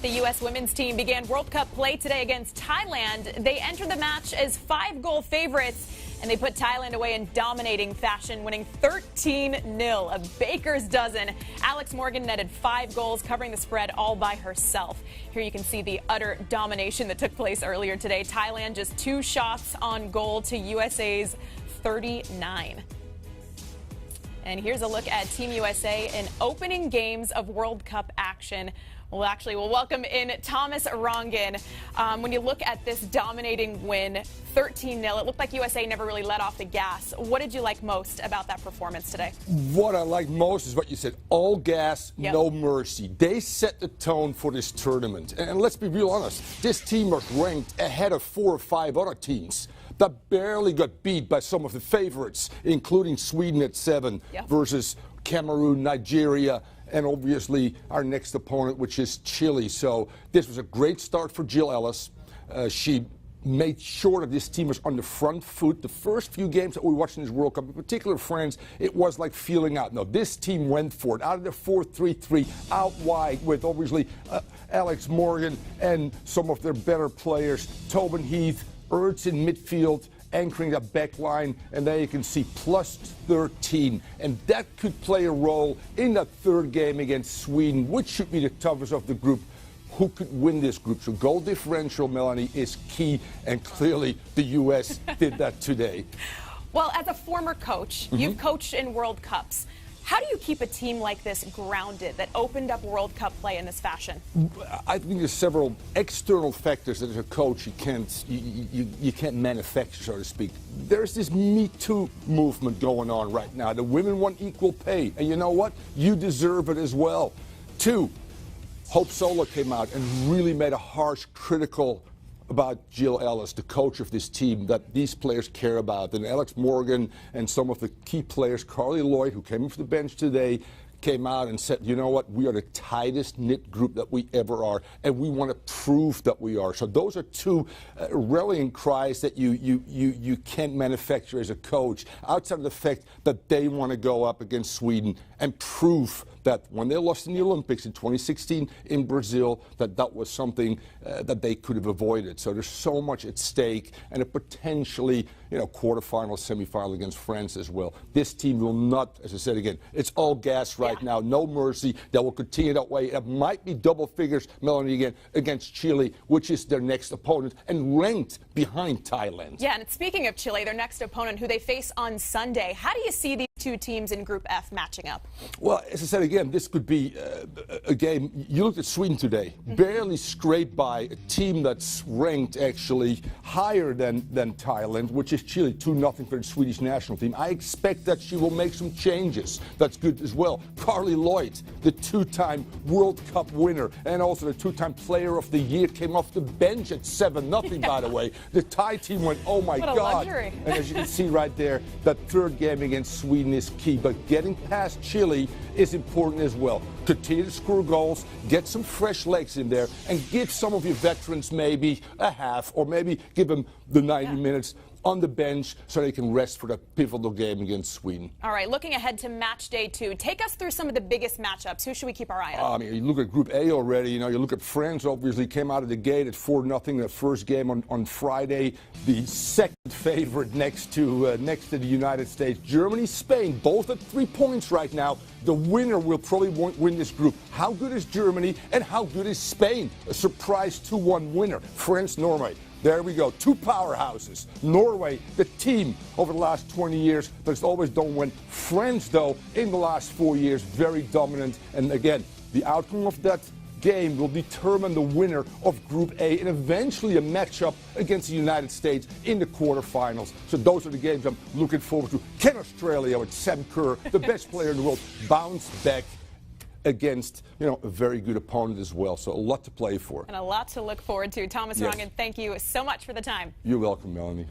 The U.S. women's team began World Cup play today against Thailand. They entered the match as 5-goal favorites, and they put Thailand away in dominating fashion, winning 13-0, a baker's dozen. Alex Morgan netted 5 goals, covering the spread all by herself. Here you can see the utter domination that took place earlier today. Thailand just 2 shots on goal to USA's 39. And here's a look at Team USA in opening games of World Cup action. We'll welcome in Thomas Rongen. When you look at this dominating win, 13-0, it looked like USA never really let off the gas. What did you like most about that performance today? What I like most is what you said, all gas, no mercy. They set the tone for this tournament. And let's be real honest, this team was ranked ahead of 4 or 5 other teams that barely got beat by some of the favorites, including Sweden at 7 versus Cameroon, Nigeria, and obviously our next opponent, which is Chile. So this was a great start for Jill Ellis. She made sure that this team was on the front foot. The first few games that we watched in this World Cup, in particular France, it was like feeling out. No, this team went for it. Out of the 4-3-3, out wide with obviously Alex Morgan and some of their better players, Tobin Heath, Ertz in midfield, anchoring that back line, and there you can see plus 13. And that could play a role in that third game against Sweden, which should be the toughest of the group. Who could win this group? So goal differential, Melanie, is key, and clearly the U.S. did that today. Well, as a former coach, you've coached in World Cups. How do you keep a team like this grounded that opened up World Cup play in this fashion? I think there's several external factors that as a coach you can't manufacture, so to speak. There's this Me Too movement going on right now. The women want equal pay, and you know what? You deserve it as well. 2, Hope Solo came out and really made a harsh, critical about Jill Ellis, the coach of this team, that these players care about. And Alex Morgan and some of the key players, Carly Lloyd, who came off the bench today, came out and said, you know what, we are the tightest knit group that we ever are, and we want to prove that we are. So those are 2 rallying cries that you can't manufacture as a coach, outside of the fact that they want to go up against Sweden and prove that when they lost in the Olympics in 2016 in Brazil, that was something that they could have avoided. So there's so much at stake, and a potentially, quarterfinal, semifinal against France as well. This team will not, as I said again, it's all gas right now, no mercy. They will continue that way. It might be double figures, Melanie, again, against Chile, which is their next opponent, and ranked behind Thailand. Yeah, and speaking of Chile, their next opponent, who they face on Sunday, how do you see these 2 teams in Group F matching up? Well, as I said again, this could be a game. You looked at Sweden today, barely scraped by a team that's ranked actually higher than Thailand, which is Chile, 2-0 for the Swedish national team. I expect that she will make some changes. That's good as well. Carly Lloyd, the 2-time World Cup winner and also the 2-time Player of the Year, came off the bench at 7-0, by the way. The Thai team went, oh my God. Luxury. And as you can see right there, that third game against Sweden is key. But getting past Chile is important as well. Continue to score goals, get some fresh legs in there, and give some of your veterans maybe a half, or maybe give them the 90 minutes on the bench so they can rest for that pivotal game against Sweden. All right, looking ahead to match day 2, take us through some of the biggest matchups. Who should we keep our eye on? You look at Group A already. You look at France, obviously came out of the gate at 4-0 the first game on Friday. The second favorite next to the United States. Germany, Spain, both at 3 points right now. The winner will probably win this group. How good is Germany and how good is Spain? A surprise 2-1 winner. France, Norway. There we go, 2 powerhouses. Norway, the team over the last 20 years, but it's always don't win. France, though, in the last 4 years, very dominant. And again, the outcome of that game will determine the winner of Group A and eventually a matchup against the United States in the quarterfinals. So those are the games I'm looking forward to. Can Australia, with Sam Kerr, the best player in the world, bounce back against, a very good opponent as well. So a lot to play for. And a lot to look forward to. Thomas Rongen, thank you so much for the time. You're welcome, Melanie.